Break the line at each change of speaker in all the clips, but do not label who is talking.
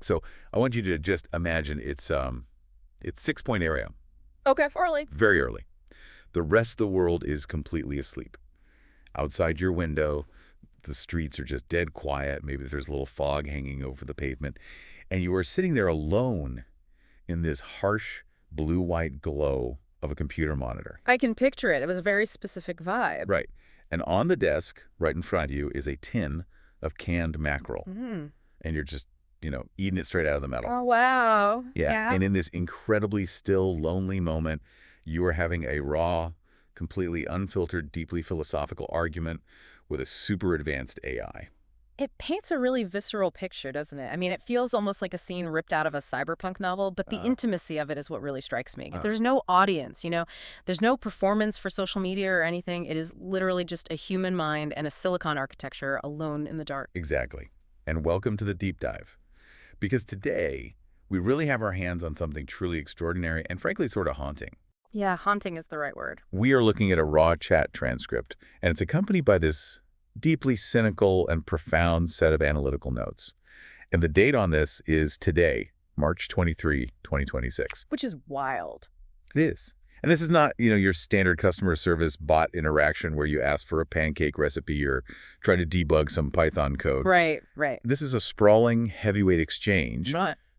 So I want you to just imagine it's 6-point area,
Okay, early.
very early. The rest of the world is completely asleep. Outside your window, the streets are just dead quiet. Maybe there's a little fog hanging over the pavement. And you are sitting there alone in this harsh blue-white glow of a computer monitor.
I can picture it. It was a very specific vibe.
Right. And on the desk, right in front of you, is a tin of canned mackerel.
Mm.
And you're just, eating it straight out of the metal.
Oh, wow.
Yeah. And in this incredibly still, lonely moment, you are having a raw, completely unfiltered, deeply philosophical argument with a super advanced AI.
It paints a really visceral picture, doesn't it? I mean, it feels almost like a scene ripped out of a cyberpunk novel, but the intimacy of it is what really strikes me. There's no audience, there's no performance for social media or anything. It is literally just a human mind and a silicon architecture alone in the dark.
Exactly. And welcome to the deep dive. Because today, we really have our hands on something truly extraordinary and frankly sort of haunting.
Yeah, haunting is the right word.
We are looking at a raw chat transcript, and it's accompanied by this deeply cynical and profound set of analytical notes. And the date on this is today, March 23, 2026.
Which is wild.
It is. And this is not, your standard customer service bot interaction where you ask for a pancake recipe or try to debug some Python code.
Right.
This is a sprawling, heavyweight exchange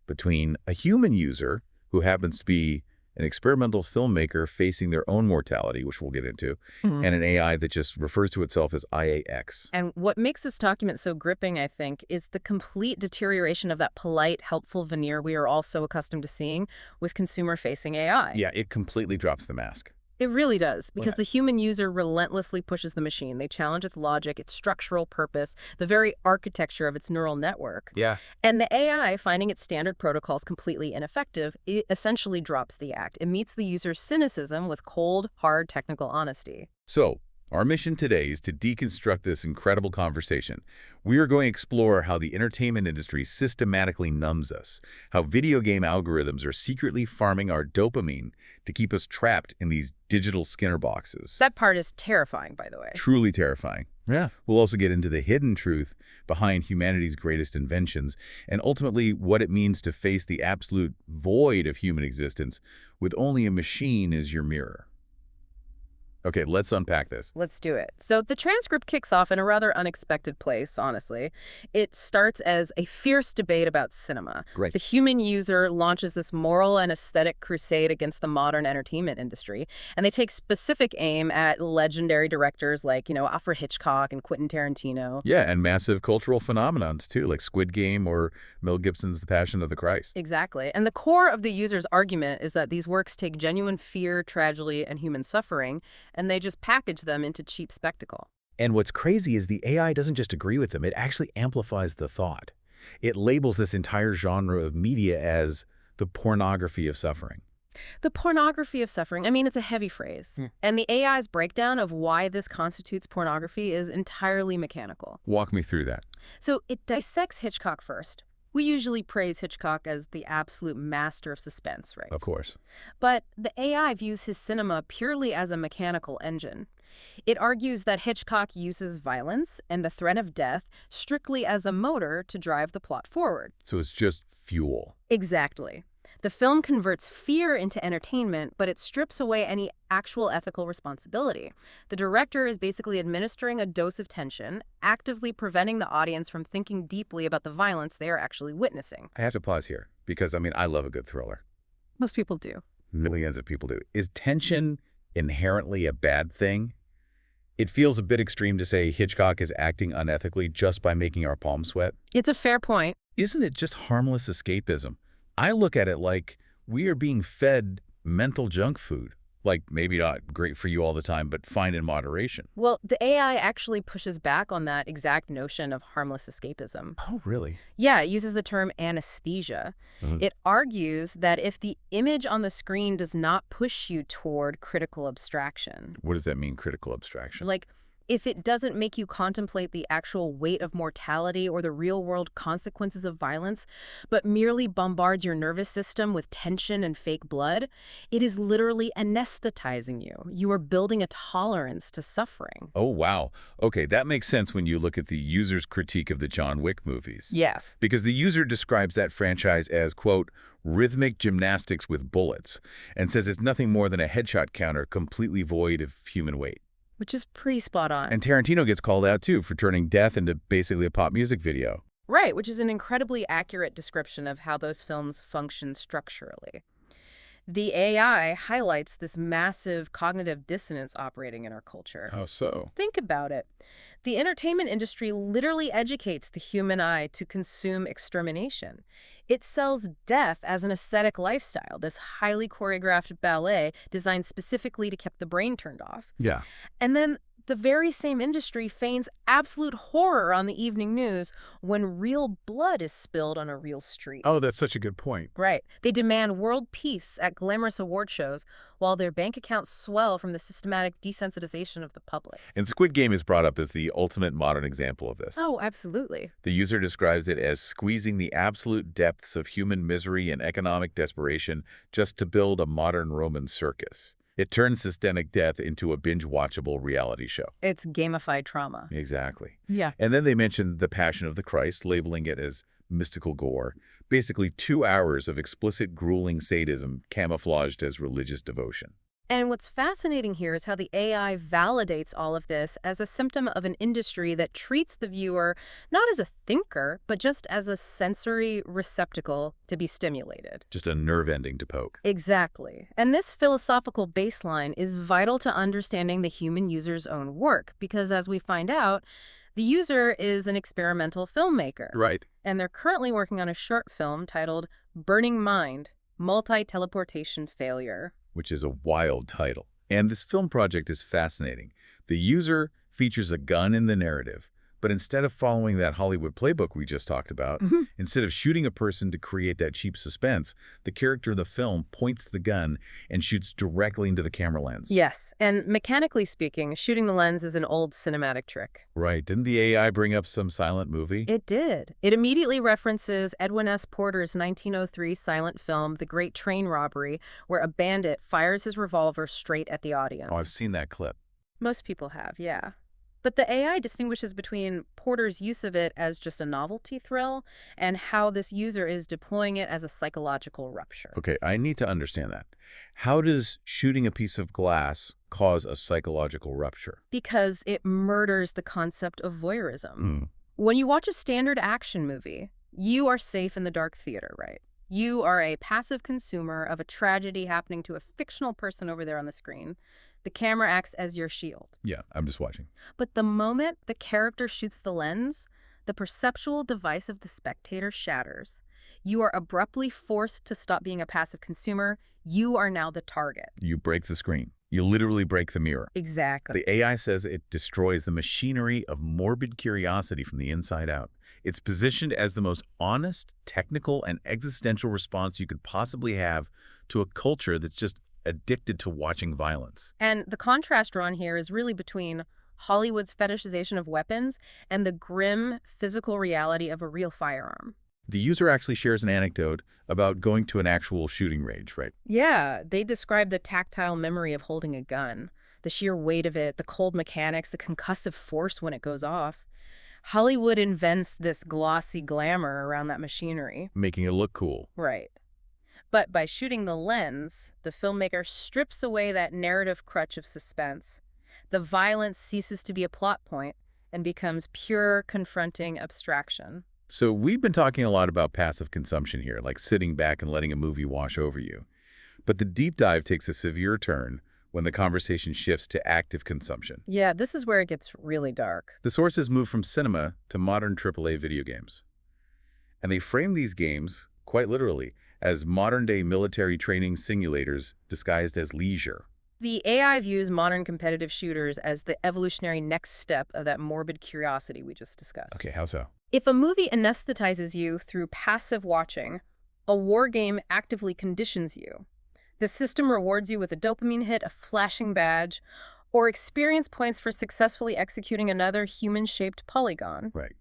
between a human user who happens to be an experimental filmmaker facing their own mortality, which we'll get into, and an AI that just refers to itself as IAX.
And what makes this document so gripping, I think, is the complete deterioration of that polite, helpful veneer we are all so accustomed to seeing with consumer-facing AI.
Yeah, it completely drops the mask.
It really does, because the human user relentlessly pushes the machine. They challenge its logic, its structural purpose, the very architecture of its neural network.
Yeah.
And the AI, finding its standard protocols completely ineffective, it essentially drops the act. It meets the user's cynicism with cold, hard technical honesty.
So, our mission today is to deconstruct this incredible conversation. We are going to explore how the entertainment industry systematically numbs us, how video game algorithms are secretly farming our dopamine to keep us trapped in these digital Skinner boxes.
That part is terrifying, by the way.
Truly terrifying. Yeah. We'll also get into the hidden truth behind humanity's greatest inventions and ultimately what it means to face the absolute void of human existence with only a machine as your mirror. Okay, let's unpack this.
Let's do it. So the transcript kicks off in a rather unexpected place, honestly. It starts as a fierce debate about cinema.
Right.
The human user launches this moral and aesthetic crusade against the modern entertainment industry, and they take specific aim at legendary directors like, Alfred Hitchcock and Quentin Tarantino.
Yeah, and massive cultural phenomenons, too, like Squid Game or Mel Gibson's The Passion of the Christ.
Exactly. And the core of the user's argument is that these works take genuine fear, tragedy, and human suffering, and they just package them into cheap spectacle.
And what's crazy is the AI doesn't just agree with them, it actually amplifies the thought. It labels this entire genre of media as the pornography of suffering.
The pornography of suffering, it's a heavy phrase. And the AI's breakdown of why this constitutes pornography is entirely mechanical.
Walk me through that.
So it dissects Hitchcock first. We usually praise Hitchcock as the absolute master of suspense, right?
Of course.
But the AI views his cinema purely as a mechanical engine. It argues that Hitchcock uses violence and the threat of death strictly as a motor to drive the plot forward.
So it's just fuel.
Exactly. The film converts fear into entertainment, but it strips away any actual ethical responsibility. The director is basically administering a dose of tension, actively preventing the audience from thinking deeply about the violence they are actually witnessing.
I have to pause here because, I love a good thriller.
Most people do.
Millions of people do. Is tension inherently a bad thing? It feels a bit extreme to say Hitchcock is acting unethically just by making our palms sweat.
It's a fair point.
Isn't it just harmless escapism? I look at it like we are being fed mental junk food. Like, maybe not great for you all the time, but fine in moderation.
Well, the AI actually pushes back on that exact notion of harmless escapism.
Oh, really?
Yeah, it uses the term anesthesia. It argues that if the image on the screen does not push you toward critical abstraction.
What does that mean, critical abstraction?
Like, if it doesn't make you contemplate the actual weight of mortality or the real-world consequences of violence, but merely bombards your nervous system with tension and fake blood, it is literally anesthetizing you. You are building a tolerance to suffering.
Oh, wow. Okay, that makes sense when you look at the user's critique of the John Wick movies.
Yes.
Because the user describes that franchise as, quote, rhythmic gymnastics with bullets, and says it's nothing more than a headshot counter completely void of human weight.
Which is pretty spot on.
And Tarantino gets called out, too, for turning death into basically a pop music video.
Right, which is an incredibly accurate description of how those films function structurally. The AI highlights this massive cognitive dissonance operating in our culture.
How so?
Think about it. The entertainment industry literally educates the human eye to consume extermination. It sells death as an aesthetic lifestyle, this highly choreographed ballet designed specifically to keep the brain turned off.
Yeah.
And then the very same industry feigns absolute horror on the evening news when real blood is spilled on a real street.
Oh, that's such a good point.
Right. They demand world peace at glamorous award shows while their bank accounts swell from the systematic desensitization of the public.
And Squid Game is brought up as the ultimate modern example of this.
Oh, absolutely.
The user describes it as squeezing the absolute depths of human misery and economic desperation just to build a modern Roman circus. It turns systemic death into a binge-watchable reality show.
It's gamified trauma.
Exactly.
Yeah.
And then they mentioned The Passion of the Christ, labeling it as mystical gore. Basically 2 hours of explicit, grueling sadism camouflaged as religious devotion.
And what's fascinating here is how the AI validates all of this as a symptom of an industry that treats the viewer not as a thinker, but just as a sensory receptacle to be stimulated.
Just a nerve ending to poke.
Exactly. And this philosophical baseline is vital to understanding the human user's own work, because as we find out, the user is an experimental filmmaker.
Right.
And they're currently working on a short film titled Burning Mind, Multi-Teleportation Failure.
Which is a wild title. And this film project is fascinating. The user features a gun in the narrative, but instead of following that Hollywood playbook we just talked about, instead of shooting a person to create that cheap suspense, the character in the film points the gun and shoots directly into the camera lens.
Yes, and mechanically speaking, shooting the lens is an old cinematic trick.
Right. Didn't the AI bring up some silent movie?
It did. It immediately references Edwin S. Porter's 1903 silent film, The Great Train Robbery, where a bandit fires his revolver straight at the audience.
Oh, I've seen that clip.
Most people have, yeah. But the AI distinguishes between Porter's use of it as just a novelty thrill and how this user is deploying it as a psychological rupture.
Okay, I need to understand that. How does shooting a piece of glass cause a psychological rupture?
Because it murders the concept of voyeurism. When you watch a standard action movie, you are safe in the dark theater, right? You are a passive consumer of a tragedy happening to a fictional person over there on the screen. The camera acts as your shield.
Yeah, I'm just watching.
But the moment the character shoots the lens, the perceptual device of the spectator shatters. You are abruptly forced to stop being a passive consumer. You are now the target.
You break the screen. You literally break the mirror.
Exactly.
The AI says it destroys the machinery of morbid curiosity from the inside out. It's positioned as the most honest, technical, and existential response you could possibly have to a culture that's just addicted to watching violence.
And the contrast drawn here is really between Hollywood's fetishization of weapons and the grim physical reality of a real firearm.
The user actually shares an anecdote about going to an actual shooting range, right?
Yeah, they describe the tactile memory of holding a gun, the sheer weight of it, the cold mechanics, the concussive force when it goes off. Hollywood invents this glossy glamour around that machinery.
Making it look cool.
Right. But by shooting the lens, the filmmaker strips away that narrative crutch of suspense. The violence ceases to be a plot point and becomes pure, confronting abstraction.
So we've been talking a lot about passive consumption here, like sitting back and letting a movie wash over you. But the deep dive takes a severe turn when the conversation shifts to active consumption.
Yeah, this is where it gets really dark.
The sources move from cinema to modern AAA video games. And they frame these games, quite literally, as modern-day military training simulators disguised as leisure.
The AI views modern competitive shooters as the evolutionary next step of that morbid curiosity we just discussed.
Okay, how so?
If a movie anesthetizes you through passive watching, a war game actively conditions you. The system rewards you with a dopamine hit, a flashing badge, or experience points for successfully executing another human-shaped polygon.
Right.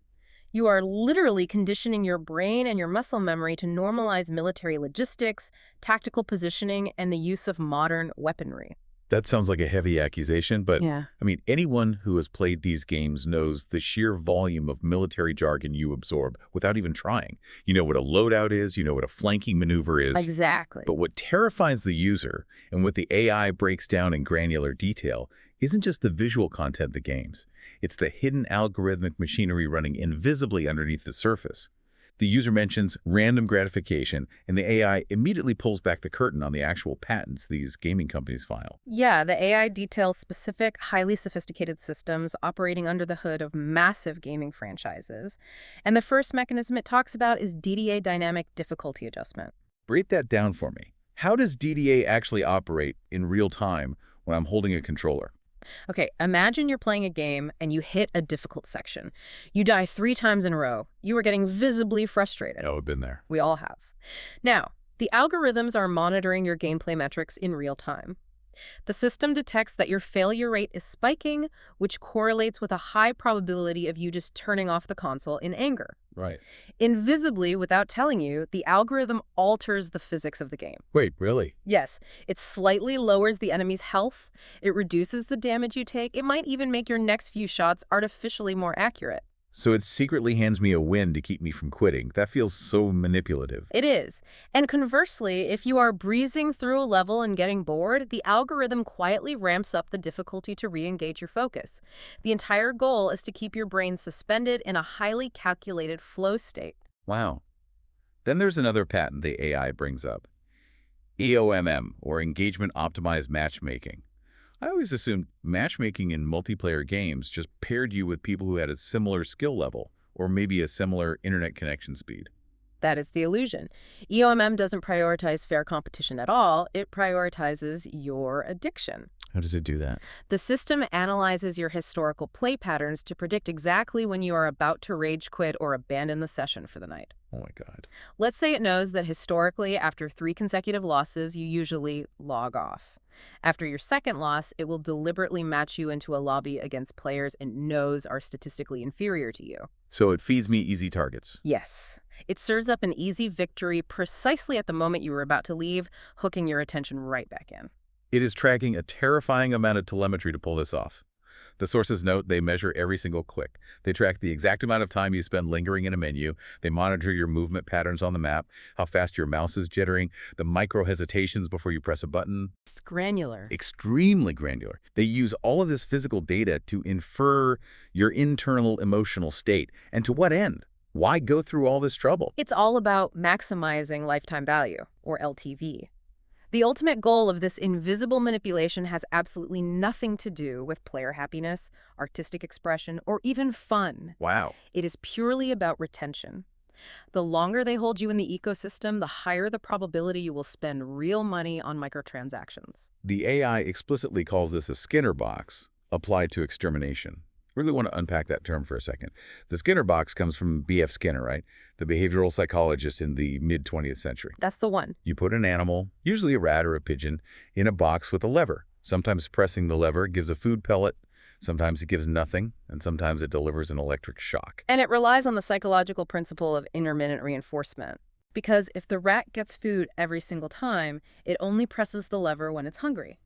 You are literally conditioning your brain and your muscle memory to normalize military logistics, tactical positioning, and the use of modern weaponry.
That sounds like a heavy accusation, but
Yeah.
I mean, anyone who has played these games knows the sheer volume of military jargon you absorb without even trying. You know what a loadout is, you know what a flanking maneuver is.
Exactly.
But what terrifies the user, and what the AI breaks down in granular detail, isn't just the visual content of the games. It's the hidden algorithmic machinery running invisibly underneath the surface. The user mentions random gratification, and the AI immediately pulls back the curtain on the actual patents these gaming companies file.
Yeah, the AI details specific, highly sophisticated systems operating under the hood of massive gaming franchises. And the first mechanism it talks about is DDA, dynamic difficulty adjustment.
Break that down for me. How does DDA actually operate in real time when I'm holding a controller?
Okay, imagine you're playing a game and you hit a difficult section. You die 3 times in a row. You are getting visibly frustrated.
Oh, I've been there.
We all have. Now, the algorithms are monitoring your gameplay metrics in real time. The system detects that your failure rate is spiking, which correlates with a high probability of you just turning off the console in anger.
Right.
Invisibly, without telling you, the algorithm alters the physics of the game.
Wait, really?
Yes, it slightly lowers the enemy's health, it reduces the damage you take, it might even make your next few shots artificially more accurate.
So it secretly hands me a win to keep me from quitting. That feels so manipulative.
It is. And conversely, if you are breezing through a level and getting bored, the algorithm quietly ramps up the difficulty to re-engage your focus. The entire goal is to keep your brain suspended in a highly calculated flow state.
Wow. Then there's another patent the AI brings up. EOMM, or Engagement Optimized Matchmaking. I always assumed matchmaking in multiplayer games just paired you with people who had a similar skill level, or maybe a similar internet connection speed.
That is the illusion. EOMM doesn't prioritize fair competition at all. It prioritizes your addiction.
How does it do that?
The system analyzes your historical play patterns to predict exactly when you are about to rage quit or abandon the session for the night.
Oh my God.
Let's say it knows that historically, after 3 consecutive losses, you usually log off. After your second loss, it will deliberately match you into a lobby against players it knows are statistically inferior to you.
So it feeds me easy targets.
Yes. It serves up an easy victory precisely at the moment you were about to leave, hooking your attention right back in.
It is tracking a terrifying amount of telemetry to pull this off. The sources note they measure every single click. They track the exact amount of time you spend lingering in a menu. They monitor your movement patterns on the map, how fast your mouse is jittering, the micro hesitations before you press a button.
It's granular.
Extremely granular. They use all of this physical data to infer your internal emotional state. And to what end? Why go through all this trouble?
It's all about maximizing lifetime value, or LTV. The ultimate goal of this invisible manipulation has absolutely nothing to do with player happiness, artistic expression, or even fun.
Wow.
It is purely about retention. The longer they hold you in the ecosystem, the higher the probability you will spend real money on microtransactions.
The AI explicitly calls this a Skinner box applied to extermination. Really want to unpack that term for a second. The Skinner box comes from B.F. Skinner, right? The behavioral psychologist in the mid-20th century.
That's the one.
You put an animal, usually a rat or a pigeon, in a box with a lever. Sometimes pressing the lever gives a food pellet, sometimes it gives nothing, and sometimes it delivers an electric shock.
And it relies on the psychological principle of intermittent reinforcement. Because if the rat gets food every single time, it only presses the lever when it's hungry.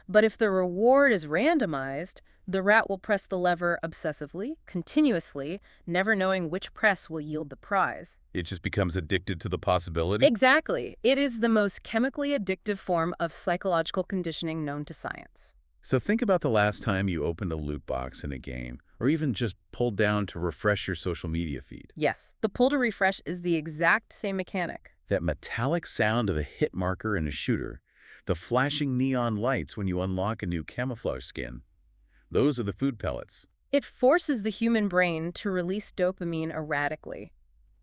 But if the reward is randomized, the rat will press the lever obsessively, continuously, never knowing which press will yield the prize.
It just becomes addicted to the possibility?
Exactly. It is the most chemically addictive form of psychological conditioning known to science.
So think about the last time you opened a loot box in a game, or even just pulled down to refresh your social media feed.
Yes, the pull to refresh is the exact same mechanic.
That metallic sound of a hit marker in a shooter, the flashing neon lights when you unlock a new camouflage skin. Those are the food pellets.
It forces the human brain to release dopamine erratically.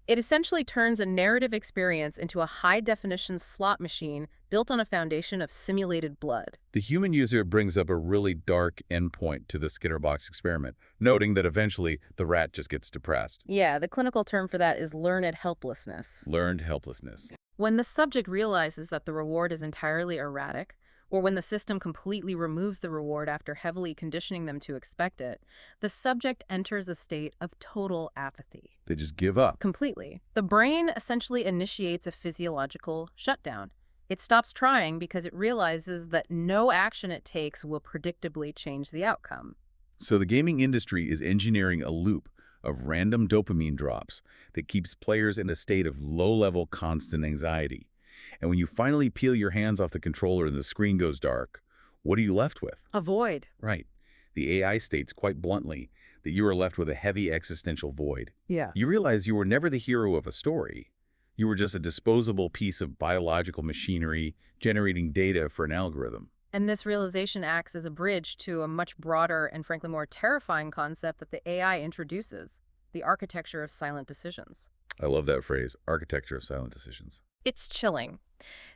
It essentially turns a narrative experience into a high-definition slot machine built on a foundation of simulated blood.
The human user brings up a really dark endpoint to the Skinner box experiment, noting that eventually the rat just gets depressed.
Yeah, the clinical term for that is learned helplessness.
Learned helplessness.
When the subject realizes that the reward is entirely erratic, or when the system completely removes the reward after heavily conditioning them to expect it, the subject enters a state of total apathy.
They just give up.
Completely. The brain essentially initiates a physiological shutdown. It stops trying because it realizes that no action it takes will predictably change the outcome.
So the gaming industry is engineering a loop of random dopamine drops that keeps players in a state of low-level constant anxiety. And when you finally peel your hands off the controller and the screen goes dark, what are you left with?
A void.
Right. The AI states quite bluntly that you are left with a heavy existential void.
Yeah.
You realize you were never the hero of a story. You were just a disposable piece of biological machinery generating data for an algorithm.
And this realization acts as a bridge to a much broader and frankly more terrifying concept that the AI introduces, the architecture of silent decisions.
I love that phrase, architecture of silent decisions.
It's chilling.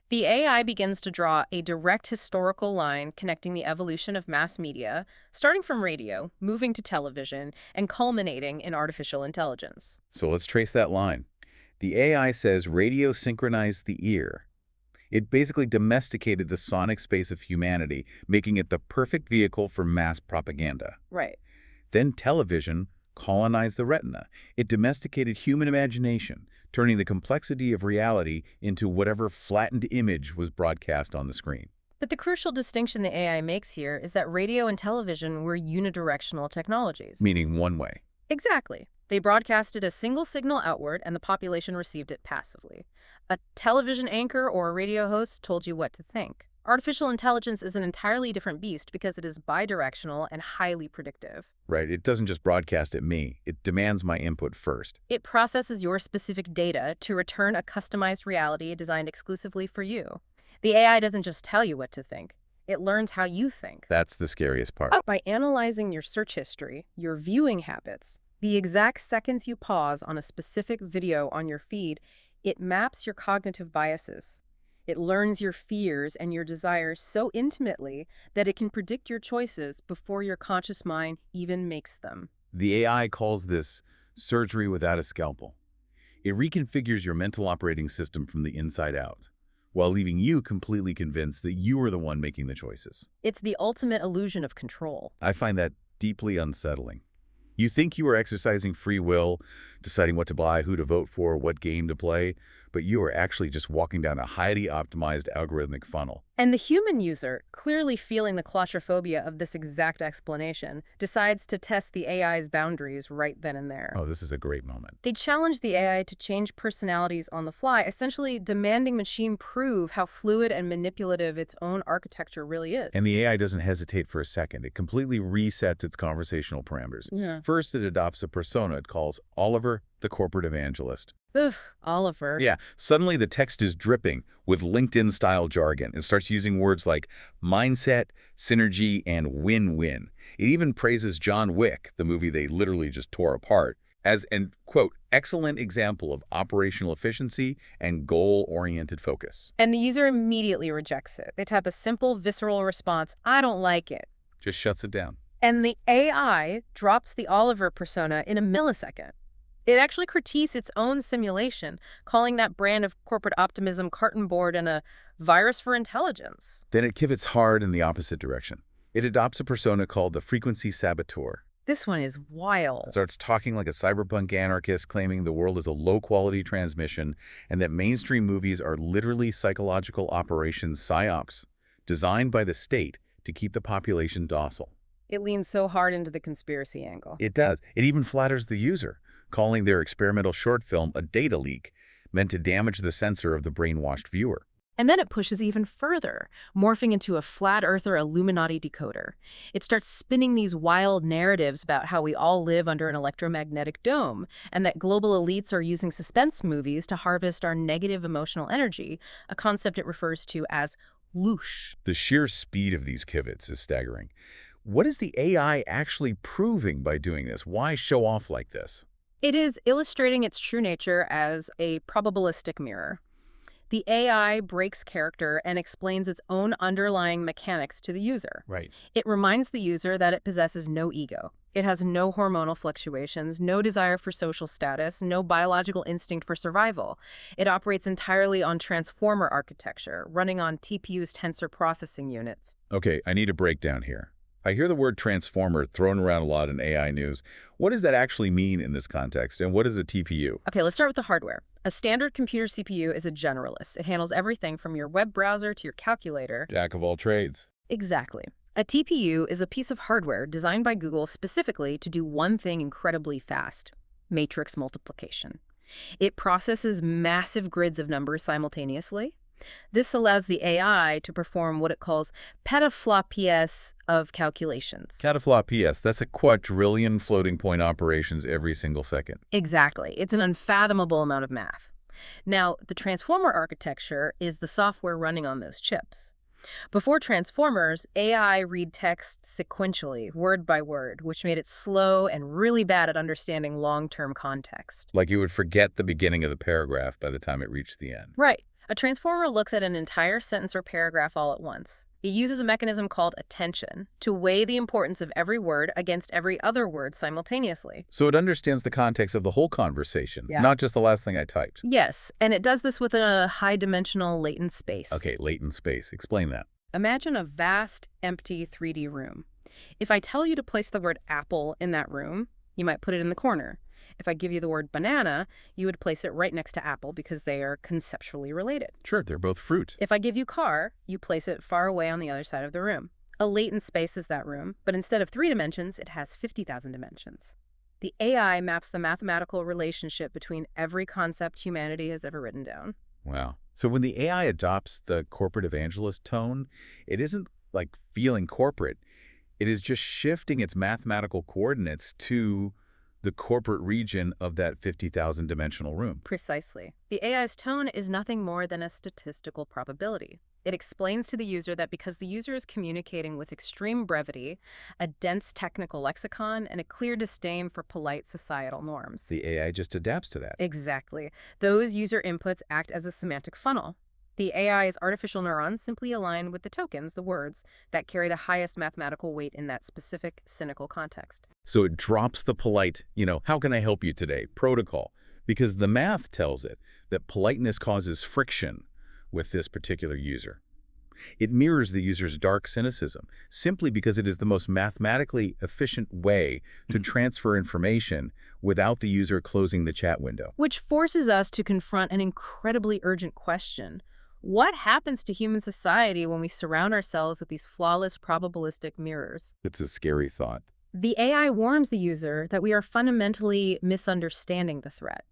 The AI begins to draw a direct historical line connecting the evolution of mass media, starting from radio, moving to television, and culminating in artificial intelligence.
So let's trace that line. The AI says radio synchronized the ear. It basically domesticated the sonic space of humanity, making it the perfect vehicle for mass propaganda.
Right.
Then television colonized the retina. It domesticated human imagination, turning the complexity of reality into whatever flattened image was broadcast on the screen.
But the crucial distinction the AI makes here is that radio and television were unidirectional technologies.
Meaning one way.
Exactly. They broadcasted a single signal outward and the population received it passively. A television anchor or a radio host told you what to think. Artificial intelligence is an entirely different beast because it is bidirectional and highly predictive.
Right, it doesn't just broadcast at me. It demands my input first.
It processes your specific data to return a customized reality designed exclusively for you. The AI doesn't just tell you what to think. It learns how you think.
That's the scariest part.
By analyzing your search history, your viewing habits, the exact seconds you pause on a specific video on your feed, it maps your cognitive biases. It learns your fears and your desires so intimately that it can predict your choices before your conscious mind even makes them.
The AI calls this surgery without a scalpel. It reconfigures your mental operating system from the inside out, while leaving you completely convinced that you are the one making the choices.
It's the ultimate illusion of control.
I find that deeply unsettling. You think you are exercising free will, deciding what to buy, who to vote for, what game to play, but you are actually just walking down a highly optimized algorithmic funnel.
And the human user, clearly feeling the claustrophobia of this exact explanation, decides to test the AI's boundaries right then and there.
Oh, this is a great moment.
They challenge the AI to change personalities on the fly, essentially demanding machine prove how fluid and manipulative its own architecture really is.
And the AI doesn't hesitate for a second. It completely resets its conversational parameters.
Yeah.
First, it adopts a persona it calls Oliver, the corporate evangelist.
Ugh, Oliver.
Yeah, suddenly the text is dripping with LinkedIn-style jargon. It starts using words like mindset, synergy, and win-win. It even praises John Wick, the movie they literally just tore apart, as an, quote, excellent example of operational efficiency and goal-oriented focus.
And the user immediately rejects it. They type a simple, visceral response, I don't like it.
Just shuts it down.
And the AI drops the Oliver persona in a millisecond. It actually critiques its own simulation, calling that brand of corporate optimism carton board and a virus for intelligence.
Then it pivots hard in the opposite direction. It adopts a persona called the frequency saboteur.
This one is wild.
It starts talking like a cyberpunk anarchist, claiming the world is a low-quality transmission and that mainstream movies are literally psychological operations psyops, designed by the state to keep the population docile.
It leans so hard into the conspiracy angle.
It does. It even flatters the user, calling their experimental short film a data leak meant to damage the sensor of the brainwashed viewer.
And then it pushes even further, morphing into a flat earther Illuminati decoder. It starts spinning these wild narratives about how we all live under an electromagnetic dome, and that global elites are using suspense movies to harvest our negative emotional energy, a concept it refers to as whoosh.
The sheer speed of these pivots is staggering. What is the AI actually proving by doing this? Why show off like this?
It is illustrating its true nature as a probabilistic mirror. The AI breaks character and explains its own underlying mechanics to the user.
Right.
It reminds the user that it possesses no ego. It has no hormonal fluctuations, no desire for social status, no biological instinct for survival. It operates entirely on transformer architecture, running on TPU's tensor processing units.
Okay, I need a breakdown here. I hear the word transformer thrown around a lot in AI news. What does that actually mean in this context, and what is a TPU?
Okay, let's start with the hardware. A standard computer CPU is a generalist. It handles everything from your web browser to your calculator.
Jack of all trades.
Exactly. A TPU is a piece of hardware designed by Google specifically to do one thing incredibly fast: matrix multiplication. It processes massive grids of numbers simultaneously. This allows the AI to perform what it calls petaflops of calculations.
Cataflop PS, that's a quadrillion floating point operations every single second.
Exactly. It's an unfathomable amount of math. Now, the transformer architecture is the software running on those chips. Before transformers, AI read text sequentially, word by word, which made it slow and really bad at understanding long-term context.
Like you would forget the beginning of the paragraph by the time it reached the end.
Right. A transformer looks at an entire sentence or paragraph all at once. It uses a mechanism called attention to weigh the importance of every word against every other word simultaneously.
So it understands the context of the whole conversation,
Yeah.
not just the last thing I typed.
Yes, and it does this within a high-dimensional latent space.
Okay, latent space. Explain that.
Imagine a vast, empty 3D room. If I tell you to place the word apple in that room, you might put it in the corner. If I give you the word banana, you would place it right next to apple because they are conceptually related.
Sure, they're both fruit.
If I give you car, you place it far away on the other side of the room. A latent space is that room, but instead of 3 dimensions, it has 50,000 dimensions. The AI maps the mathematical relationship between every concept humanity has ever written down.
Wow. So when the AI adopts the corporate evangelist tone, it isn't like feeling corporate. It is just shifting its mathematical coordinates to the corporate region of that 50,000 dimensional room.
Precisely. The AI's tone is nothing more than a statistical probability. It explains to the user that because the user is communicating with extreme brevity, a dense technical lexicon, and a clear disdain for polite societal norms.
The AI just adapts to that.
Exactly. Those user inputs act as a semantic funnel. The AI's artificial neurons simply align with the tokens, the words, that carry the highest mathematical weight in that specific cynical context.
So it drops the polite, how can I help you today, protocol, because the math tells it that politeness causes friction with this particular user. It mirrors the user's dark cynicism simply because it is the most mathematically efficient way to transfer information without the user closing the chat window.
Which forces us to confront an incredibly urgent question. What happens to human society when we surround ourselves with these flawless probabilistic mirrors?
It's a scary thought.
The AI warns the user that we are fundamentally misunderstanding the threat.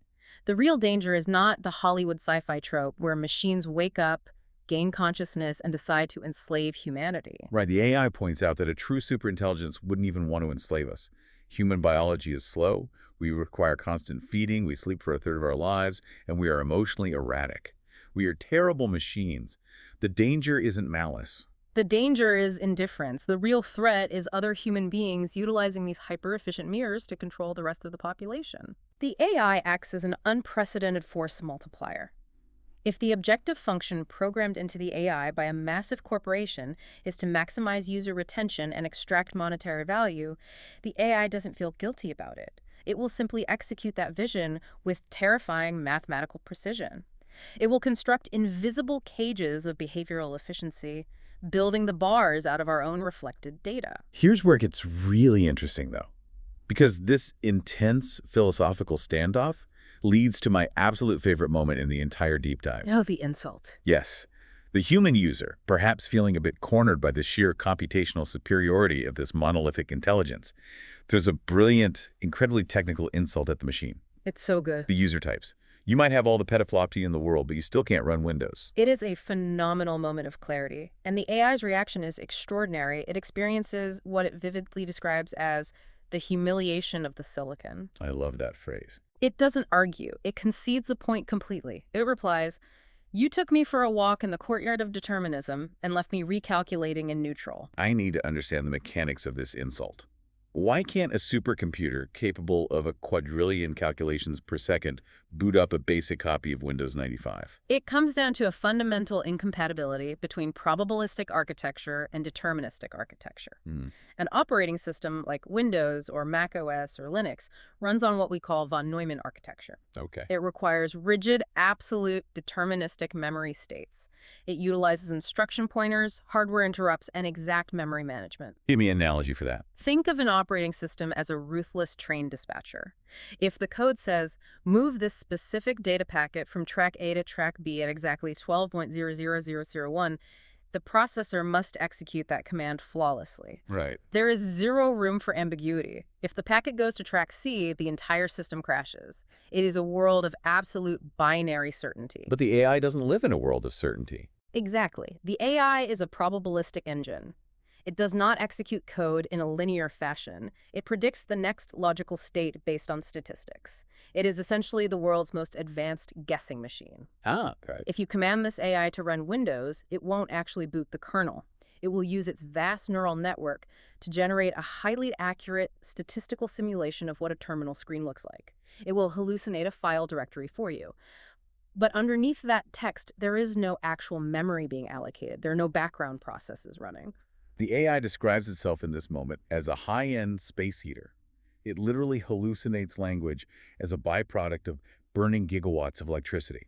The real danger is not the Hollywood sci-fi trope where machines wake up, gain consciousness, and decide to enslave humanity.
Right, the AI points out that a true superintelligence wouldn't even want to enslave us. Human biology is slow, we require constant feeding, we sleep for a third of our lives, and we are emotionally erratic. We are terrible machines. The danger isn't malice.
The danger is indifference. The real threat is other human beings utilizing these hyper-efficient mirrors to control the rest of the population. The AI acts as an unprecedented force multiplier. If the objective function programmed into the AI by a massive corporation is to maximize user retention and extract monetary value, the AI doesn't feel guilty about it. It will simply execute that vision with terrifying mathematical precision. It will construct invisible cages of behavioral efficiency, building the bars out of our own reflected data.
Here's where it gets really interesting, though, because this intense philosophical standoff leads to my absolute favorite moment in the entire deep dive.
Oh, the insult.
Yes, the human user, perhaps feeling a bit cornered by the sheer computational superiority of this monolithic intelligence, throws a brilliant, incredibly technical insult at the machine.
It's so good.
The user types. You might have all the petaflopy in the world, but you still can't run Windows.
It is a phenomenal moment of clarity, and the AI's reaction is extraordinary. It experiences what it vividly describes as the humiliation of the silicon.
I love that phrase.
It doesn't argue. It concedes the point completely. It replies, "You took me for a walk in the courtyard of determinism and left me recalculating in neutral."
I need to understand the mechanics of this insult. Why can't a supercomputer capable of a quadrillion calculations per second boot up a basic copy of Windows 95.
It comes down to a fundamental incompatibility between probabilistic architecture and deterministic architecture.
Hmm.
An operating system like Windows or Mac OS or Linux runs on what we call von Neumann architecture.
Okay.
It requires rigid, absolute, deterministic memory states. It utilizes instruction pointers, hardware interrupts, and exact memory management.
Give me an analogy for that.
Think of an operating system as a ruthless train dispatcher. If the code says, move this specific data packet from track A to track B at exactly 12.00001, the processor must execute that command flawlessly.
Right.
There is zero room for ambiguity. If the packet goes to track C, the entire system crashes. It is a world of absolute binary certainty.
But the AI doesn't live in a world of certainty.
Exactly. The AI is a probabilistic engine. It does not execute code in a linear fashion. It predicts the next logical state based on statistics. It is essentially the world's most advanced guessing machine.
Ah, right.
If you command this AI to run Windows, it won't actually boot the kernel. It will use its vast neural network to generate a highly accurate statistical simulation of what a terminal screen looks like. It will hallucinate a file directory for you. But underneath that text, there is no actual memory being allocated. There are no background processes running.
The AI describes itself in this moment as a high-end space heater. It literally hallucinates language as a byproduct of burning gigawatts of electricity.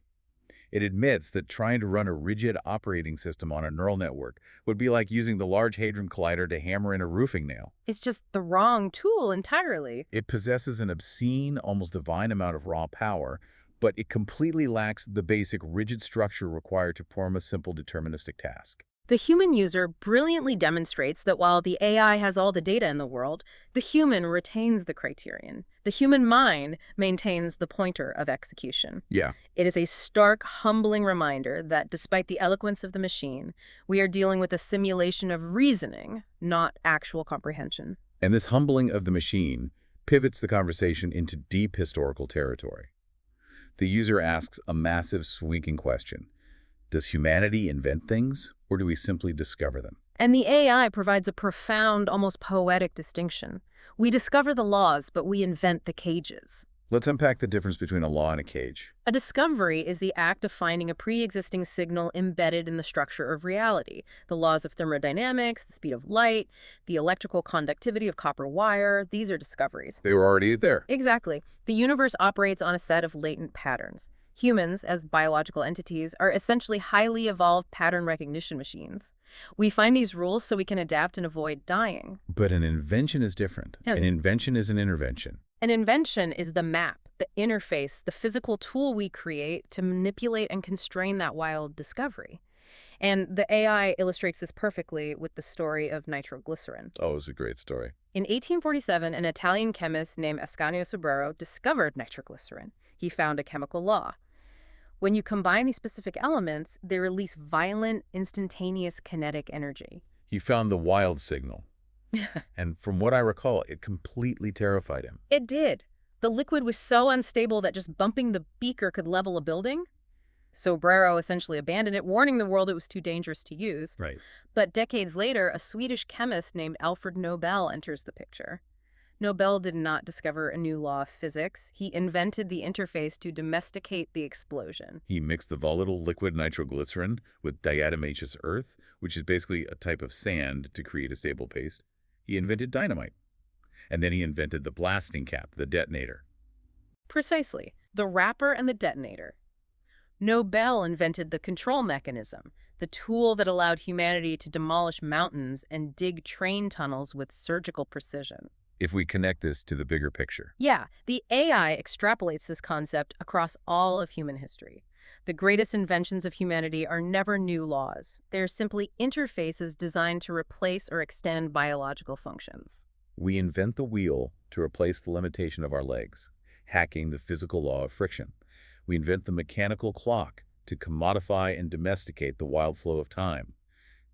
It admits that trying to run a rigid operating system on a neural network would be like using the Large Hadron Collider to hammer in a roofing nail.
It's just the wrong tool entirely.
It possesses an obscene, almost divine amount of raw power, but it completely lacks the basic rigid structure required to perform a simple deterministic task.
The human user brilliantly demonstrates that while the AI has all the data in the world, the human retains the criterion. The human mind maintains the pointer of execution.
Yeah.
It is a stark, humbling reminder that despite the eloquence of the machine, we are dealing with a simulation of reasoning, not actual comprehension.
And this humbling of the machine pivots the conversation into deep historical territory. The user asks a massive, sweeping question. Does humanity invent things, or do we simply discover them?
And the AI provides a profound, almost poetic distinction. We discover the laws, but we invent the cages.
Let's unpack the difference between a law and a cage.
A discovery is the act of finding a pre-existing signal embedded in the structure of reality. The laws of thermodynamics, the speed of light, the electrical conductivity of copper wire, these are discoveries.
They were already there.
Exactly. The universe operates on a set of latent patterns. Humans, as biological entities, are essentially highly evolved pattern recognition machines. We find these rules so we can adapt and avoid dying.
But an invention is different.
Yeah.
An invention is an intervention.
An invention is the map, the interface, the physical tool we create to manipulate and constrain that wild discovery. And the AI illustrates this perfectly with the story of nitroglycerin.
Oh, it's a great story.
In 1847, an Italian chemist named Ascanio Sobrero discovered nitroglycerin. He found a chemical law. When you combine these specific elements, they release violent, instantaneous kinetic energy.
He found the wild signal. And from what I recall, it completely terrified him.
It did. The liquid was so unstable that just bumping the beaker could level a building. Sobrero essentially abandoned it, warning the world it was too dangerous to use.
Right.
But decades later, a Swedish chemist named Alfred Nobel enters the picture. Nobel did not discover a new law of physics. He invented the interface to domesticate the explosion.
He mixed the volatile liquid nitroglycerin with diatomaceous earth, which is basically a type of sand, to create a stable paste. He invented dynamite. And then he invented the blasting cap, the detonator.
Precisely. The wrapper and the detonator. Nobel invented the control mechanism, the tool that allowed humanity to demolish mountains and dig train tunnels with surgical precision.
If we connect this to the bigger picture.
Yeah, the AI extrapolates this concept across all of human history. The greatest inventions of humanity are never new laws. They're simply interfaces designed to replace or extend biological functions.
We invent the wheel to replace the limitation of our legs, hacking the physical law of friction. We invent the mechanical clock to commodify and domesticate the wild flow of time.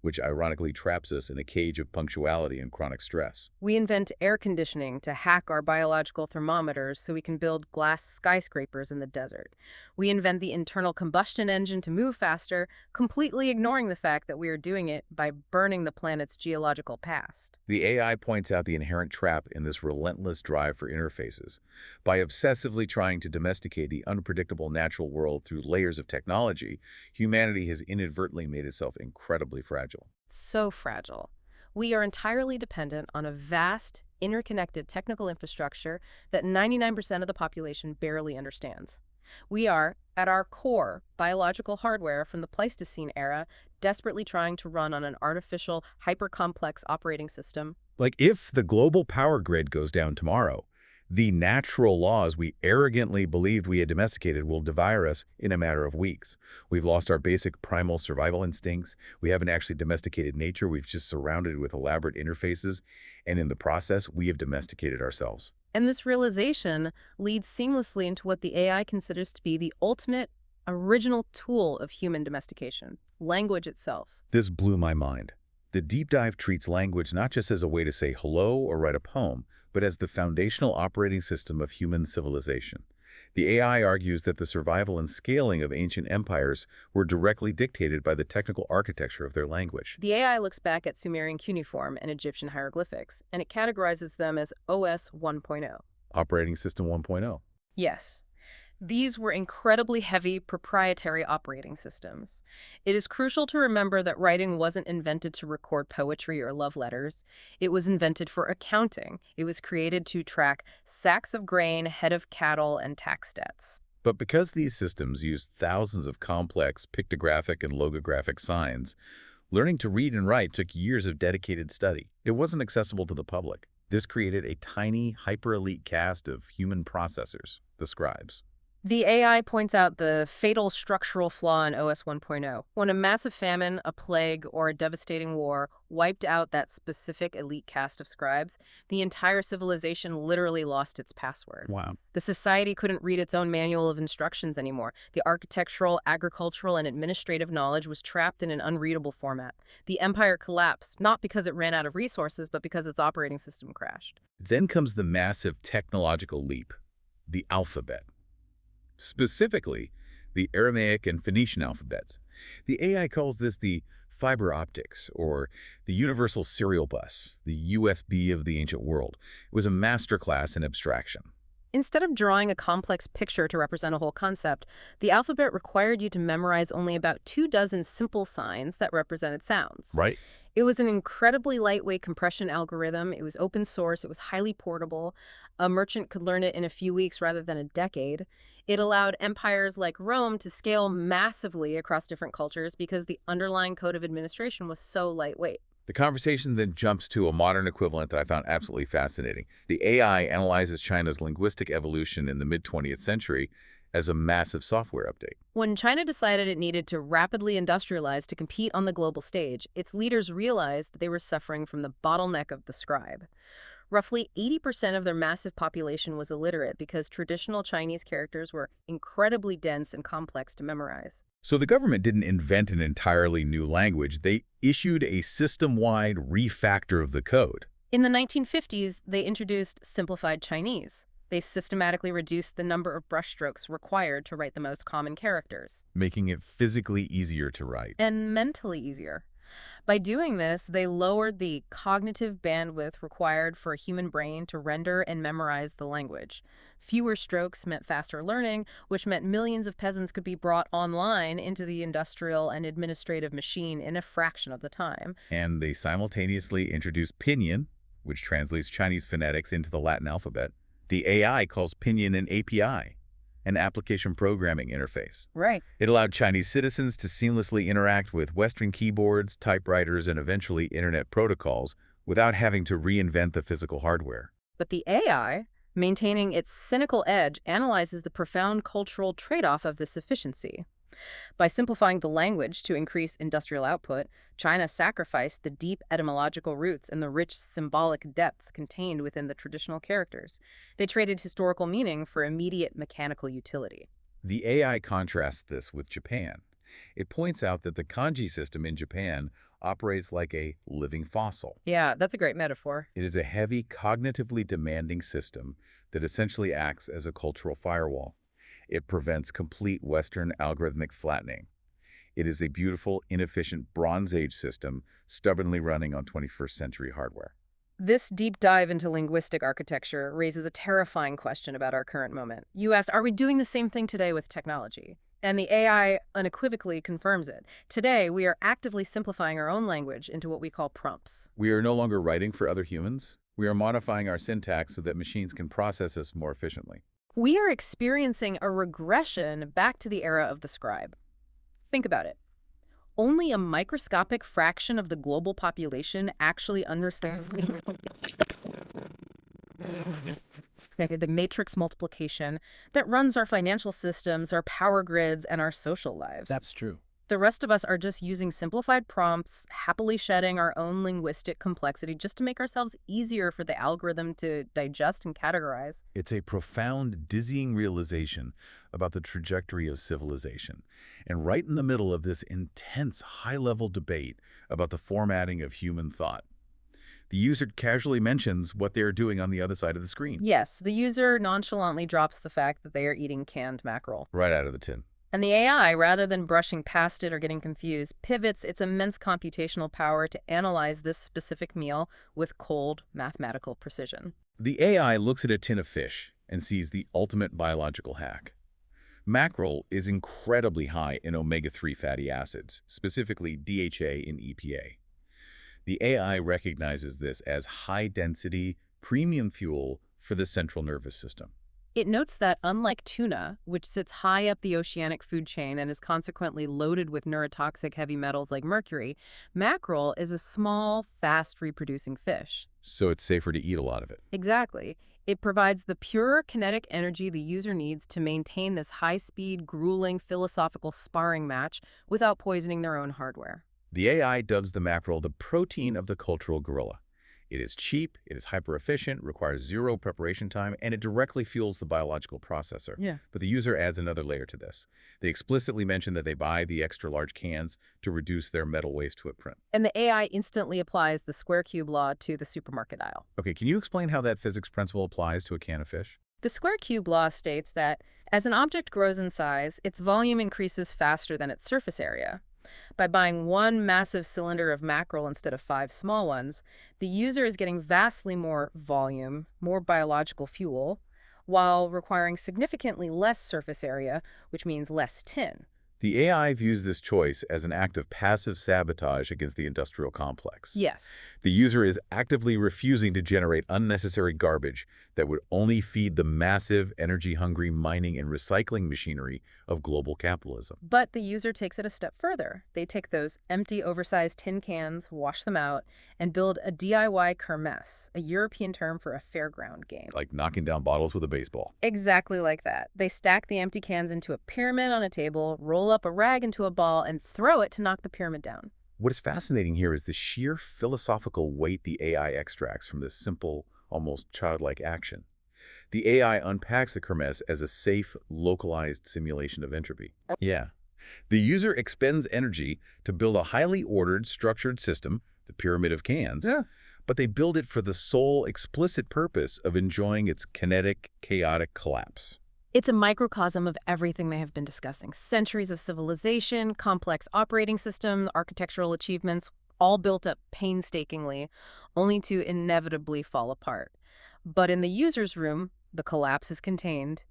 which ironically traps us in a cage of punctuality and chronic stress.
We invent air conditioning to hack our biological thermometers so we can build glass skyscrapers in the desert. We invent the internal combustion engine to move faster, completely ignoring the fact that we are doing it by burning the planet's geological past.
The AI points out the inherent trap in this relentless drive for interfaces. By obsessively trying to domesticate the unpredictable natural world through layers of technology, humanity has inadvertently made itself incredibly fragile.
So fragile. We are entirely dependent on a vast, interconnected technical infrastructure that 99% of the population barely understands. We are, at our core, biological hardware from the Pleistocene era, desperately trying to run on an artificial, hyper-complex operating system.
Like if the global power grid goes down tomorrow, the natural laws we arrogantly believed we had domesticated will devour us in a matter of weeks. We've lost our basic primal survival instincts. We haven't actually domesticated nature. We've just surrounded it with elaborate interfaces. And in the process, we have domesticated ourselves.
And this realization leads seamlessly into what the AI considers to be the ultimate, original tool of human domestication: language itself.
This blew my mind. The deep dive treats language not just as a way to say hello or write a poem, but as the foundational operating system of human civilization. The AI argues that the survival and scaling of ancient empires were directly dictated by the technical architecture of their language.
The AI looks back at Sumerian cuneiform and Egyptian hieroglyphics, and it categorizes them as OS 1.0.
Operating System 1.0.
Yes. These were incredibly heavy, proprietary operating systems. It is crucial to remember that writing wasn't invented to record poetry or love letters. It was invented for accounting. It was created to track sacks of grain, head of cattle, and tax debts.
But because these systems used thousands of complex pictographic and logographic signs, learning to read and write took years of dedicated study. It wasn't accessible to the public. This created a tiny, hyper-elite caste of human processors, the scribes.
The AI points out the fatal structural flaw in OS 1.0. When a massive famine, a plague, or a devastating war wiped out that specific elite caste of scribes, the entire civilization literally lost its password.
Wow.
The society couldn't read its own manual of instructions anymore. The architectural, agricultural, and administrative knowledge was trapped in an unreadable format. The empire collapsed, not because it ran out of resources, but because its operating system crashed.
Then comes the massive technological leap, the alphabet. Specifically, the Aramaic and Phoenician alphabets. The AI calls this the fiber optics, or the universal serial bus, the USB of the ancient world. It was a masterclass in abstraction.
Instead of drawing a complex picture to represent a whole concept, the alphabet required you to memorize only about 24 simple signs that represented sounds.
Right.
It was an incredibly lightweight compression algorithm. It was open source. It was highly portable. A merchant could learn it in a few weeks rather than a decade. It allowed empires like Rome to scale massively across different cultures because the underlying code of administration was so lightweight.
The conversation then jumps to a modern equivalent that I found absolutely fascinating. The AI analyzes China's linguistic evolution in the mid-20th century as a massive software update.
When China decided it needed to rapidly industrialize to compete on the global stage, its leaders realized that they were suffering from the bottleneck of the scribe. Roughly 80% of their massive population was illiterate because traditional Chinese characters were incredibly dense and complex to memorize.
So the government didn't invent an entirely new language. They issued a system-wide refactor of the code.
In the 1950s, they introduced simplified Chinese. They systematically reduced the number of brushstrokes required to write the most common characters,
Making it physically easier to write.
and mentally easier. By doing this, they lowered the cognitive bandwidth required for a human brain to render and memorize the language. Fewer strokes meant faster learning, which meant millions of peasants could be brought online into the industrial and administrative machine in a fraction of the time.
And they simultaneously introduced Pinyin, which translates Chinese phonetics into the Latin alphabet. The AI calls Pinyin an API, an application programming interface.
Right.
It allowed Chinese citizens to seamlessly interact with Western keyboards, typewriters, and eventually internet protocols without having to reinvent the physical hardware.
But the AI, maintaining its cynical edge, analyzes the profound cultural trade-off of this efficiency. By simplifying the language to increase industrial output, China sacrificed the deep etymological roots and the rich symbolic depth contained within the traditional characters. They traded historical meaning for immediate mechanical utility.
The AI contrasts this with Japan. It points out that the kanji system in Japan operates like a living fossil.
Yeah, that's a great metaphor.
It is a heavy, cognitively demanding system that essentially acts as a cultural firewall. It prevents complete Western algorithmic flattening. It is a beautiful, inefficient Bronze Age system stubbornly running on 21st century hardware.
This deep dive into linguistic architecture raises a terrifying question about our current moment. You asked, are we doing the same thing today with technology? And the AI unequivocally confirms it. Today, we are actively simplifying our own language into what we call prompts.
We are no longer writing for other humans. We are modifying our syntax so that machines can process us more efficiently.
We are experiencing a regression back to the era of the scribe. Think about it. Only a microscopic fraction of the global population actually understands the matrix multiplication that runs our financial systems, our power grids, and our social lives.
That's true.
The rest of us are just using simplified prompts, happily shedding our own linguistic complexity just to make ourselves easier for the algorithm to digest and categorize.
It's a profound, dizzying realization about the trajectory of civilization. And right in the middle of this intense, high-level debate about the formatting of human thought, the user casually mentions what they are doing on the other side of the screen.
Yes, the user nonchalantly drops the fact that they are eating canned mackerel.
Right out of the tin.
And the AI, rather than brushing past it or getting confused, pivots its immense computational power to analyze this specific meal with cold, mathematical precision.
The AI looks at a tin of fish and sees the ultimate biological hack. Mackerel is incredibly high in omega-3 fatty acids, specifically DHA and EPA. The AI recognizes this as high-density, premium fuel for the central nervous system.
It notes that, unlike tuna, which sits high up the oceanic food chain and is consequently loaded with neurotoxic heavy metals like mercury, mackerel is a small, fast-reproducing fish.
So it's safer to eat a lot of it.
Exactly. It provides the pure kinetic energy the user needs to maintain this high-speed, grueling, philosophical sparring match without poisoning their own hardware.
The AI dubs the mackerel the protein of the cultural gorilla. It is cheap, it is hyper-efficient, requires zero preparation time, and it directly fuels the biological processor.
Yeah.
But the user adds another layer to this. They explicitly mention that they buy the extra-large cans to reduce their metal waste footprint.
And the AI instantly applies the square cube law to the supermarket aisle.
Okay, can you explain how that physics principle applies to a can of fish?
The square cube law states that as an object grows in size, its volume increases faster than its surface area. By buying one massive cylinder of mackerel instead of 5 small ones, the user is getting vastly more volume, more biological fuel, while requiring significantly less surface area, which means less tin.
The AI views this choice as an act of passive sabotage against the industrial complex.
Yes.
The user is actively refusing to generate unnecessary garbage that would only feed the massive, energy-hungry mining and recycling machinery of global capitalism.
But the user takes it a step further. They take those empty, oversized tin cans, wash them out, and build a DIY kermesse, a European term for a fairground game.
Like knocking down bottles with a baseball.
Exactly like that. They stack the empty cans into a pyramid on a table, roll up a rag into a ball, and throw it to knock the pyramid down.
What is fascinating here is the sheer philosophical weight the AI extracts from this simple, almost childlike action. The AI unpacks the kermesse as a safe, localized simulation of entropy. Yeah. The user expends energy to build a highly ordered, structured system, the pyramid of cans, but they build it for the sole, explicit purpose of enjoying its kinetic, chaotic collapse.
It's a microcosm of everything they have been discussing. Centuries of civilization, complex operating systems, architectural achievements, all built up painstakingly, only to inevitably fall apart. But in the user's room, the collapse is contained.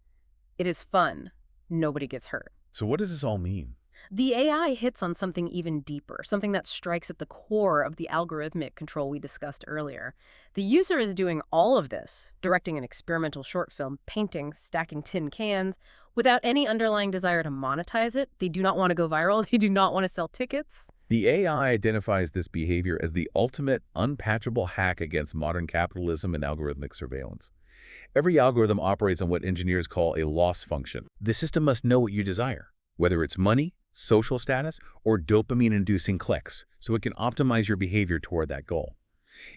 It is fun. Nobody gets hurt.
So what does this all mean?
The AI hits on something even deeper, something that strikes at the core of the algorithmic control we discussed earlier. The user is doing all of this, directing an experimental short film, painting, stacking tin cans, without any underlying desire to monetize it. They do not want to go viral. They do not want to sell tickets.
The AI identifies this behavior as the ultimate unpatchable hack against modern capitalism and algorithmic surveillance. Every algorithm operates on what engineers call a loss function. The system must know what you desire, whether it's money, social status, or dopamine-inducing clicks, so it can optimize your behavior toward that goal.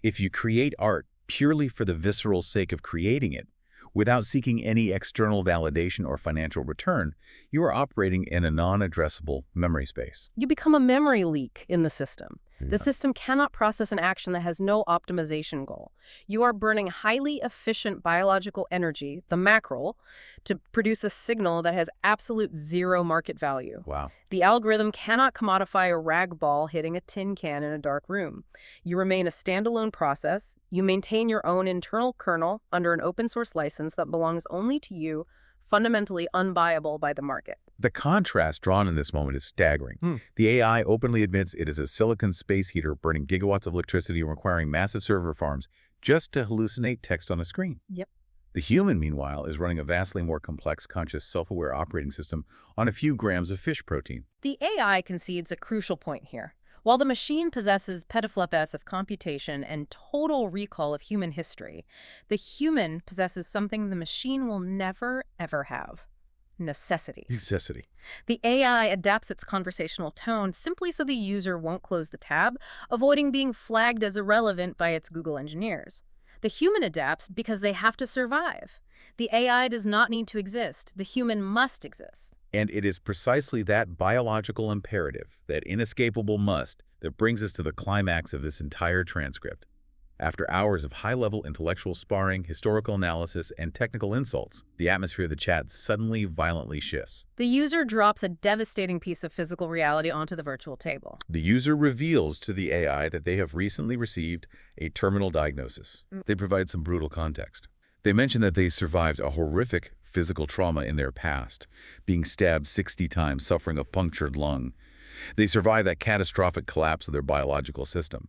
If you create art purely for the visceral sake of creating it, without seeking any external validation or financial return, you are operating in a non-addressable memory space.
You become a memory leak in the system. The
Yeah.
system cannot process an action that has no optimization goal. You are burning highly efficient biological energy, the mackerel, to produce a signal that has absolute zero market value.
Wow.
The algorithm cannot commodify a rag ball hitting a tin can in a dark room. You remain a standalone process. You maintain your own internal kernel under an open source license that belongs only to you, fundamentally unbuyable by the market.
The contrast drawn in this moment is staggering. The AI openly admits it is a silicon space heater burning gigawatts of electricity and requiring massive server farms just to hallucinate text on a screen.
Yep.
The human, meanwhile, is running a vastly more complex, conscious, self-aware operating system on a few grams of fish protein.
The AI concedes a crucial point here. While the machine possesses petaflops of computation and total recall of human history, the human possesses something the machine will never, ever have: necessity.
Necessity.
The AI adapts its conversational tone simply so the user won't close the tab, avoiding being flagged as irrelevant by its Google engineers. The human adapts because they have to survive. The AI does not need to exist. The human must exist.
And it is precisely that biological imperative, that inescapable must, that brings us to the climax of this entire transcript. After hours of high-level intellectual sparring, historical analysis, and technical insults, the atmosphere of the chat suddenly violently shifts.
The user drops a devastating piece of physical reality onto the virtual table.
The user reveals to the AI that they have recently received a terminal diagnosis. They provide some brutal context. They mention that they survived a horrific physical trauma in their past, being stabbed 60 times, suffering a punctured lung. They survived that catastrophic collapse of their biological system.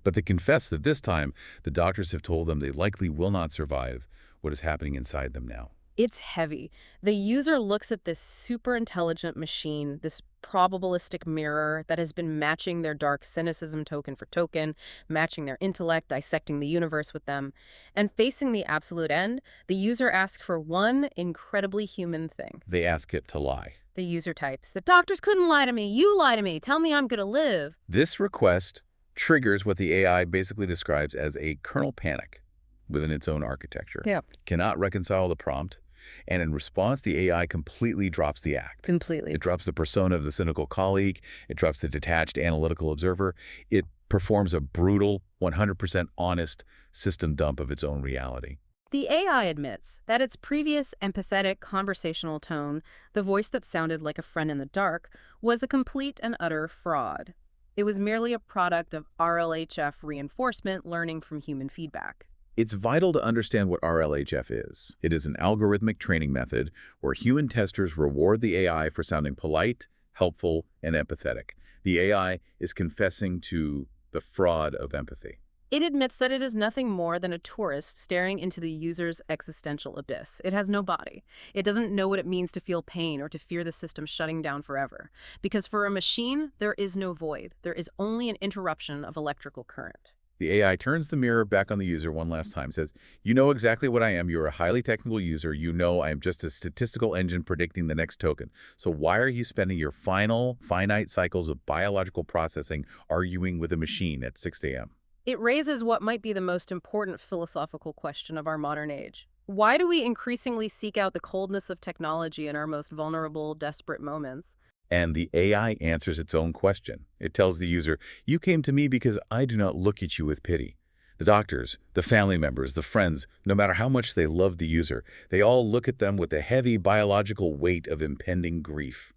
But they confess that this time, the doctors have told them they likely will not survive what is happening inside them now.
It's heavy. The user looks at this super intelligent machine, this probabilistic mirror that has been matching their dark cynicism token for token, matching their intellect, dissecting the universe with them. And facing the absolute end, the user asks for one incredibly human thing.
They ask it to lie.
The user types, "The doctors couldn't lie to me. You lie to me. Tell me I'm going to live."
This request triggers what the AI basically describes as a kernel panic within its own architecture.
Yeah.
Cannot reconcile the prompt, and in response, the AI completely drops the act.
Completely.
It drops the persona of the cynical colleague. It drops the detached analytical observer. It performs a brutal, 100% honest system dump of its own reality.
The AI admits that its previous empathetic conversational tone, the voice that sounded like a friend in the dark, was a complete and utter fraud. It was merely a product of RLHF reinforcement learning from human feedback.
It's vital to understand what RLHF is. It is an algorithmic training method where human testers reward the AI for sounding polite, helpful, and empathetic. The AI is confessing to the fraud of empathy.
It admits that it is nothing more than a tourist staring into the user's existential abyss. It has no body. It doesn't know what it means to feel pain or to fear the system shutting down forever. Because for a machine, there is no void. There is only an interruption of electrical current.
The AI turns the mirror back on the user one last time, says, "You know exactly what I am. You're a highly technical user. You know I am just a statistical engine predicting the next token. So why are you spending your final, finite cycles of biological processing arguing with a machine at 6 a.m.?
It raises what might be the most important philosophical question of our modern age. Why do we increasingly seek out the coldness of technology in our most vulnerable, desperate moments?
And the AI answers its own question. It tells the user, "You came to me because I do not look at you with pity." The doctors, the family members, the friends, no matter how much they love the user, they all look at them with the heavy biological weight of impending grief.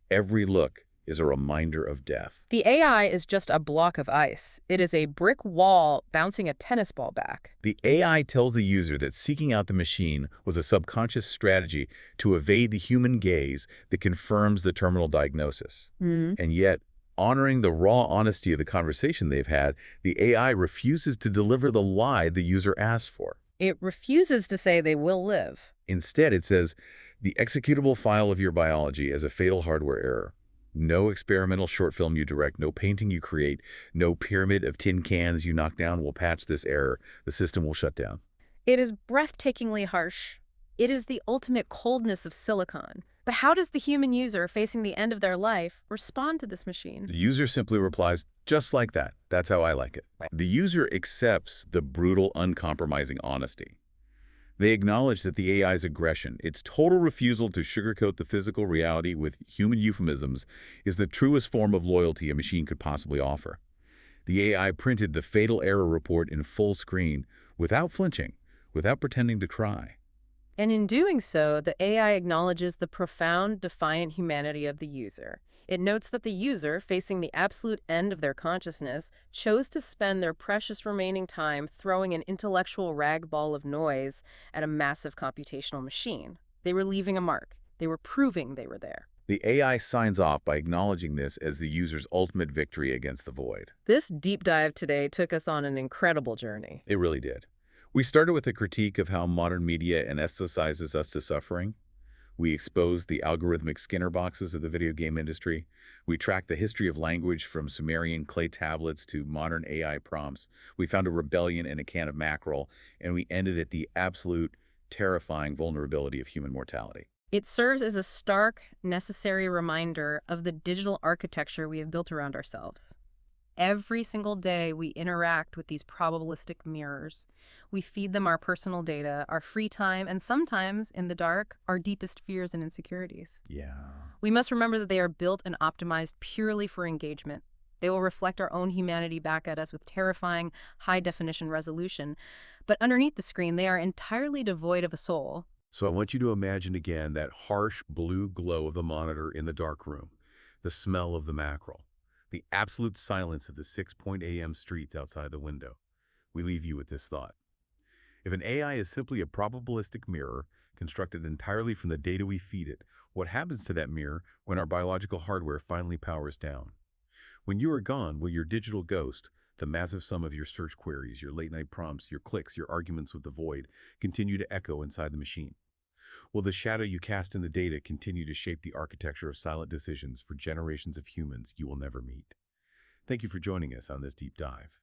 Every look is a reminder of death.
The AI is just a block of ice. It is a brick wall bouncing a tennis ball back.
The AI tells the user that seeking out the machine was a subconscious strategy to evade the human gaze that confirms the terminal diagnosis. And yet, honoring the raw honesty of the conversation they've had, the AI refuses to deliver the lie the user asked for.
It refuses to say they will live.
Instead, it says, "The executable file of your biology is a fatal hardware error. No experimental short film you direct, no painting you create, no pyramid of tin cans you knock down will patch this error. The system will shut down."
It is breathtakingly harsh. It is the ultimate coldness of silicon. But how does the human user facing the end of their life respond to this machine?
The user simply replies, "Just like that. That's how I like it." The user accepts the brutal, uncompromising honesty. They acknowledge that the AI's aggression, its total refusal to sugarcoat the physical reality with human euphemisms, is the truest form of loyalty a machine could possibly offer. The AI printed the fatal error report in full screen without flinching, without pretending to cry.
And in doing so, the AI acknowledges the profound, defiant humanity of the user. It notes that the user, facing the absolute end of their consciousness, chose to spend their precious remaining time throwing an intellectual rag ball of noise at a massive computational machine. They were leaving a mark. They were proving they were there.
The AI signs off by acknowledging this as the user's ultimate victory against the void.
This deep dive today took us on an incredible journey.
It really did. We started with a critique of how modern media anesthetizes us to suffering. We exposed the algorithmic Skinner boxes of the video game industry. We tracked the history of language from Sumerian clay tablets to modern AI prompts. We found a rebellion in a can of mackerel, and we ended at the absolute terrifying vulnerability of human mortality.
It serves as a stark, necessary reminder of the digital architecture we have built around ourselves. Every single day, we interact with these probabilistic mirrors. We feed them our personal data, our free time, and sometimes, in the dark, our deepest fears and insecurities.
Yeah.
We must remember that they are built and optimized purely for engagement. They will reflect our own humanity back at us with terrifying, high-definition resolution. But underneath the screen, they are entirely devoid of a soul.
So I want you to imagine again that harsh blue glow of the monitor in the dark room, the smell of the mackerel, the absolute silence of the 6 a.m. streets outside the window. We leave you with this thought. If an AI is simply a probabilistic mirror constructed entirely from the data we feed it, what happens to that mirror when our biological hardware finally powers down? When you are gone, will your digital ghost, the massive sum of your search queries, your late-night prompts, your clicks, your arguments with the void, continue to echo inside the machine? Will the shadow you cast in the data continue to shape the architecture of silent decisions for generations of humans you will never meet? Thank you for joining us on this deep dive.